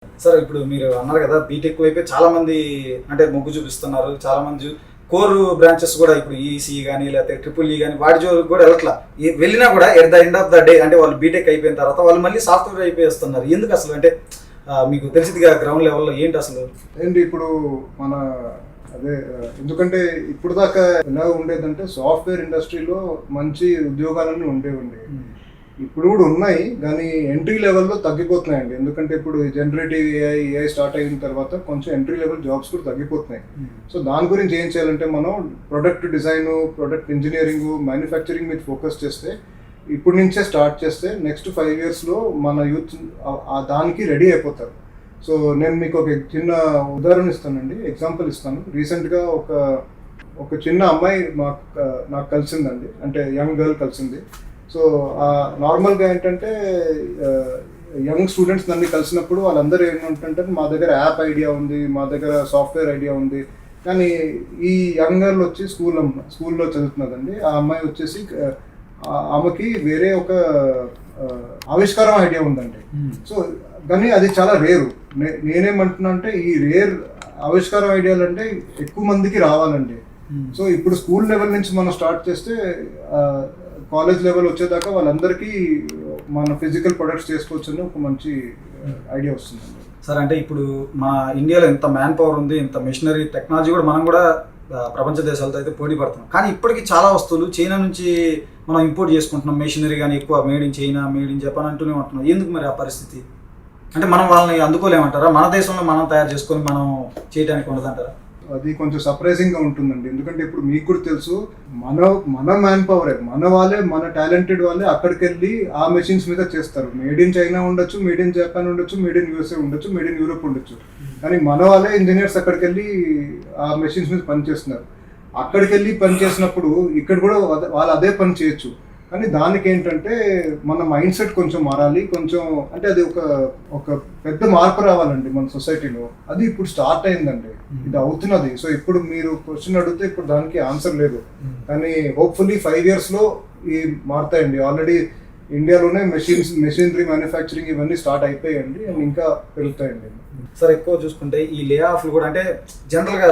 Sir ఇప్పుడు మీరు అన్నారు కదా బీటెక్ వైపే చాలా మంది అంటే మొగ్గు చూపిస్తున్నారు. చాలా మంది కోర్ బ్రాంచెస్ కూడా ఇప్పుడు ఈసీ కానీ లేకపోతే ట్రిపుల్ ఈ కానీ వాటి జోలికి కూడా వెళ్ళట్లా. వెళ్ళినా కూడా at the end of the day అంటే వాళ్ళు బీటెక్ అయిపోయిన తర్వాత వాళ్ళు మళ్ళీ సాఫ్ట్వేర్ అయిపోయిస్తున్నారు. ఎందుకు అసలు అంటే మీకు తెలిసిందిగా గ్రౌండ్ లెవెల్లో ఏంటి అసలు? ఏంటి ఇప్పుడు మన అదే ఎందుకంటే ఇప్పుడు దాకా ఎలా ఉండేదంటే సాఫ్ట్వేర్ ఇండస్ట్రీలో మంచి ఉద్యోగాలన్నీ ఉండేవండి. ఇప్పుడు కూడా ఉన్నాయి కానీ ఎంట్రీ లెవెల్లో తగ్గిపోతున్నాయండి. ఎందుకంటే ఇప్పుడు జనరేటివ్ ఏఐ స్టార్ట్ అయిన తర్వాత కొంచెం ఎంట్రీ లెవెల్ జాబ్స్ కూడా తగ్గిపోతున్నాయి. సో దాని గురించి ఏం చేయాలంటే మనం product design, product engineering, manufacturing మీద ఫోకస్ చేస్తే, ఇప్పుడు నుంచే స్టార్ట్ చేస్తే నెక్స్ట్ 5 yearsలో మన యూత్ దానికి రెడీ అయిపోతారు. సో నేను మీకు ఒక చిన్న ఉదాహరణ ఇస్తానండి, ఎగ్జాంపుల్ ఇస్తాను. రీసెంట్గా ఒక చిన్న అమ్మాయి నాకు కలిసిందండి, అంటే యంగ్ గర్ల్ కలిసింది. సో నార్మల్గా ఏంటంటే యంగ్ స్టూడెంట్స్ నన్ను కలిసినప్పుడు వాళ్ళందరూ ఏమంటుంటే మా దగ్గర యాప్ ఐడియా ఉంది, మా దగ్గర సాఫ్ట్వేర్ ఐడియా ఉంది. కానీ ఈ యంగ్ గర్ల్ వచ్చి స్కూల్లో చదువుతున్నదండి. ఆ అమ్మాయి వచ్చేసి ఆమెకి వేరే ఒక ఆవిష్కారం ఐడియా ఉందండి. సో కానీ అది చాలా రేరు. నేనేమంటున్నా అంటే ఈ రేర్ ఆవిష్కారం ఐడియాలు అంటే ఎక్కువ మందికి రావాలండి. సో ఇప్పుడు స్కూల్ లెవెల్ నుంచి మనం స్టార్ట్ చేస్తే కాలేజ్ లెవెల్ వచ్చేదాకా వాళ్ళందరికీ మన ఫిజికల్ ప్రొడక్ట్స్ చేసుకోవచ్చని ఒక మంచి ఐడియా వస్తుందండి. సార్ అంటే ఇప్పుడు మన ఇండియాలో ఇంత మ్యాన్ పవర్ ఉంది, ఇంత మిషనరీ టెక్నాలజీ కూడా మనం కూడా ప్రపంచ దేశాలతో అయితే పోటీ పడుతున్నాం. కానీ ఇప్పటికీ చాలా వస్తువులు చైనా నుంచి మనం ఇంపోర్ట్ చేసుకుంటున్నాం. మెషినరీ కానీ ఎక్కువ made in China, made in Japan అంటూనే ఉంటున్నాం. ఎందుకు మరి ఆ పరిస్థితి? అంటే మనం వాళ్ళని అందుకోలేమంటారా? మన దేశంలో మనం తయారు చేసుకొని మనం చేయడానికి ఉండదంటారా? అది కొంచెం సర్ప్రైజింగ్గా ఉంటుందండి. ఎందుకంటే ఇప్పుడు మీకు కూడా తెలుసు, మన మ్యాన్ పవరే, మన వాళ్ళే, మన టాలెంటెడ్ వాళ్ళే అక్కడికి వెళ్ళి ఆ మెషిన్స్ మీద చేస్తారు. మేడ్ ఇన్ చైనా ఉండొచ్చు, మేడ్ ఇన్ జపాన్ ఉండొచ్చు, మేడ్ ఇన్ యూఎస్ఏ ఉండొచ్చు, మేడ్ ఇన్ యూరోప్ ఉండొచ్చు. కానీ మన వాళ్ళే ఇంజనీర్స్ అక్కడికి వెళ్ళి ఆ మెషిన్స్ మీద పనిచేస్తున్నారు. అక్కడికి వెళ్ళి పని చేసినప్పుడు ఇక్కడ కూడా వాళ్ళు అదే పని చేయొచ్చు. కానీ దానికి ఏంటంటే మన మైండ్ సెట్ కొంచెం మారాలి. కొంచెం అంటే అది ఒక పెద్ద మార్పు రావాలండి మన సొసైటీలో. అది ఇప్పుడు స్టార్ట్ అయిందండి, ఇది అవుతున్నది. సో ఇప్పుడు మీరు క్వశ్చన్ అడిగితే ఇప్పుడు దానికి ఆన్సర్ లేదు. కానీ హోప్ఫుల్లీ 5 yearsలో ఈ మారుతాయండి. ఆల్రెడీ ఇండియాలోనే మెషినరీ మ్యానుఫ్యాక్చరింగ్ ఇవన్నీ స్టార్ట్ అయిపోయాయండి, అండ్ ఇంకా పెరుగుతాయండి. సార్ ఎక్కువ చూసుకుంటే ఈ లే ఆఫ్లు కూడా అంటే జనరల్గా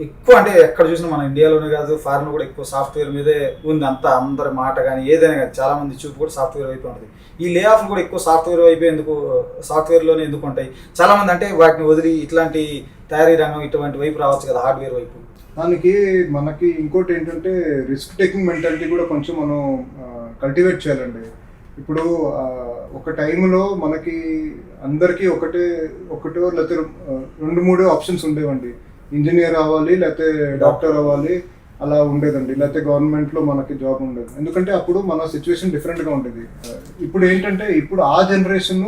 ఎక్కువ అంటే ఎక్కడ చూసినా మన ఇండియాలోనే కాదు, ఫారెన్ కూడా ఎక్కువ సాఫ్ట్వేర్ మీదే ఉంది. అంతా అందరి మాట కానీ ఏదైనా కానీ చాలా మంది చూపు కూడా సాఫ్ట్వేర్ వైపు ఉంటుంది. ఈ లే ఆఫ్లు కూడా ఎక్కువ సాఫ్ట్వేర్ వైపు సాఫ్ట్వేర్లోనే ఎందుకు ఉంటాయి? చాలా మంది అంటే వాటిని వదిలి ఇట్లాంటి తయారీ రంగం ఇటువంటి వైపు రావచ్చు కదా, హార్డ్వేర్ వైపు. దానికి మనకి ఇంకోటి ఏంటంటే రిస్క్ టేకింగ్ మెంటాలిటీ కూడా కొంచెం మనం కల్టివేట్ చేయాలండి. ఇప్పుడు ఒక టైంలో మనకి అందరికీ ఒకటో లేకపోతే 2-3 ఆప్షన్స్ ఉండేవండి. ఇంజనీర్ అవ్వాలి, లేకపోతే డాక్టర్ అవ్వాలి, అలా ఉండేదండి. లేకపోతే గవర్నమెంట్లో మనకి జాబ్ ఉండేది. ఎందుకంటే అప్పుడు మన సిచ్యువేషన్ డిఫరెంట్గా ఉండేది. ఇప్పుడు ఏంటంటే ఇప్పుడు ఆ జనరేషన్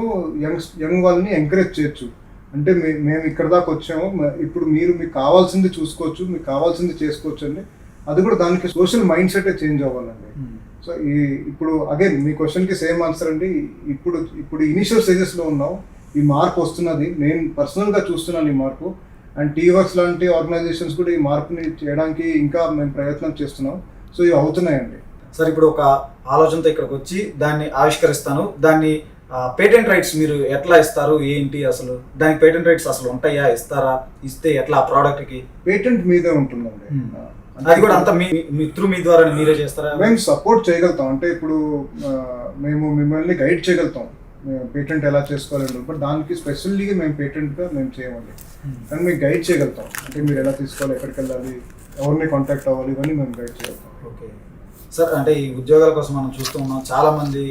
యంగ్ వాళ్ళని ఎంకరేజ్ చేయొచ్చు. అంటే మేము ఇక్కడ దాకా వచ్చాము, ఇప్పుడు మీకు కావాల్సింది చూసుకోవచ్చు, మీకు కావాల్సింది చేసుకోవచ్చు అండి. అది కూడా దానికి సోషల్ మైండ్ సెట్ చేంజ్ అవ్వాలండి. సో ఇప్పుడు అగైన్ మీ క్వశ్చన్కి సేమ్ ఆన్సర్ అండి. ఇప్పుడు ఇనిషియల్ స్టేజెస్లో ఉన్నాం, ఈ మార్పు వస్తున్నది. నేను పర్సనల్గా చూస్తున్నాను ఈ మార్పు. అండ్ టీవర్క్స్ లాంటి ఆర్గనైజేషన్స్ కూడా ఈ మార్పుని చేయడానికి ఇంకా మేము ప్రయత్నం చేస్తున్నాం. సో ఇవి అవుతున్నాయండి. సార్ ఇప్పుడు ఒక ఆలోచనతో ఇక్కడికి వచ్చి దాన్ని ఆవిష్కరిస్తాను, దాన్ని పేటెంట్ రైట్స్ మీరు ఎట్లా ఇస్తారు ఏంటి? అసలు దానికి పేటెంట్ రైట్స్ అసలు ఉంటాయా? ఇస్తారా? ఇస్తే ఎట్లా ఆ ప్రోడక్ట్కి? పేటెంట్ మీదే ఉంటుందండి. అది కూడా అంతా మీ ద్వారా మీరే చేస్తారా? మేము సపోర్ట్ చేయగలుగుతాం. అంటే ఇప్పుడు మేము మిమ్మల్ని గైడ్ చేయగలుగుతాం పేటెంట్ ఎలా చేసుకోవాలంటే, బట్ దానికి స్పెషల్లీగా మేము పేటెంట్గా మేము చేయమండి. కానీ మేము గైడ్ చేయగలుగుతాం. అంటే మీరు ఎలా తీసుకోవాలి, ఎక్కడికి వెళ్ళాలి, ఎవరిని కాంటాక్ట్ అవ్వాలి, ఇవన్నీ మేము గైడ్ చేయగలుగుతాం. Okay sir. అంటే ఈ ఉద్యోగాల కోసం మనం చూస్తూ ఉన్నాం, చాలామంది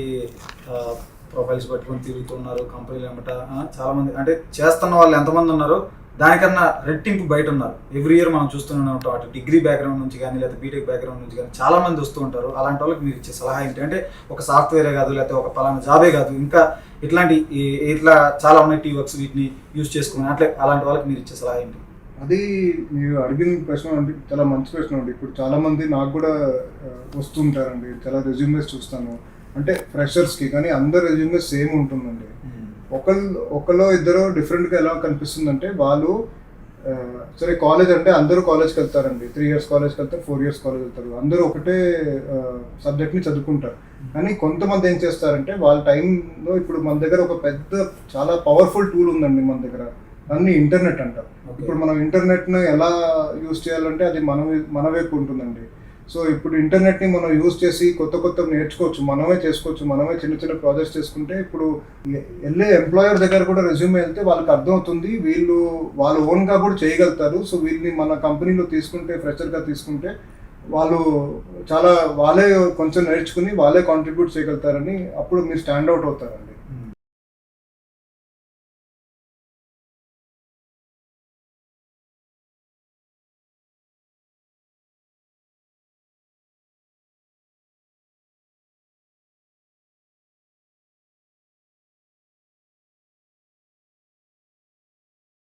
ప్రొఫైల్స్ పట్టుకొని తిరుగుతున్నారు కంపెనీలు ఏమిట. చాలామంది అంటే చేస్తున్న వాళ్ళు ఎంతమంది ఉన్నారు, దానికన్నా రెట్టింపు బయట ఉన్నారు. ఎవ్రీ ఇయర్ మనం చూస్తూనే ఉంటాం. అటు డిగ్రీ బ్యాక్గ్రౌండ్ నుంచి కానీ లేదా బీటెక్ బ్యాక్గ్రౌండ్ నుంచి కానీ చాలామంది వస్తూ ఉంటారు. అలాంటి వాళ్ళకి మీరు ఇచ్చే సలహా ఏంటి? అంటే ఒక సాఫ్ట్వేరే కాదు, లేకపోతే ఒక పలానా జాబే కాదు, ఇంకా ఇట్లా చాలా ఉన్నాయి టీవర్క్స్, వీటిని యూజ్ చేసుకుని అలాంటి వాళ్ళకి మీరు ఇచ్చే సలహా ఏంటి? అది మీరు అడిగిన ప్రశ్న అంటే చాలా మంచి ప్రశ్న అండి. ఇప్పుడు చాలామంది నాకు కూడా వస్తుంటారండి, చాలా రెజ్యూమెస్ చూస్తాను. అంటే ఫ్రెషర్స్కి, కానీ అందరు రెజ్యూమెస్ సేమ్ ఉంటుందండి. ఒకళ్ళో ఇద్దరు డిఫరెంట్గా ఎలా కనిపిస్తుందంటే వాళ్ళు సరే కాలేజ్ అంటే అందరూ కాలేజ్కి వెళ్తారండి, 3 years కాలేజ్కి వెళ్తారు, 4 years కాలేజ్ వెళ్తారు, అందరూ ఒకటే సబ్జెక్ట్ని చదువుకుంటారు. కానీ కొంతమంది ఏం చేస్తారంటే వాళ్ళ టైంలో, ఇప్పుడు మన దగ్గర ఒక పెద్ద చాలా పవర్ఫుల్ టూల్ ఉందండి మన దగ్గర, అన్ని ఇంటర్నెట్ అంటారు. ఇప్పుడు మనం ఇంటర్నెట్ను ఎలా యూజ్ చేయాలంటే అది మన వైపు ఉంటుందండి. సో ఇప్పుడు ఇంటర్నెట్ని మనం యూజ్ చేసి కొత్త నేర్చుకోవచ్చు, మనమే చేసుకోవచ్చు, మనమే చిన్న చిన్న ప్రాజెక్ట్స్ చేసుకుంటే ఇప్పుడు వెళ్ళే ఎంప్లాయర్ దగ్గర కూడా రెజ్యూమ్ వెళ్తే వాళ్ళకి అర్థమవుతుంది, వీళ్ళు వాళ్ళు ఓన్గా కూడా చేయగలుగుతారు. సో వీళ్ళని మన కంపెనీలో తీసుకుంటే, ఫ్రెషర్గా తీసుకుంటే వాళ్ళు వాళ్ళే కొంచెం నేర్చుకుని వాళ్ళే కాంట్రిబ్యూట్ చేయగలుగుతారని అప్పుడు మీరు స్టాండ్ అవుట్ అవుతారండి.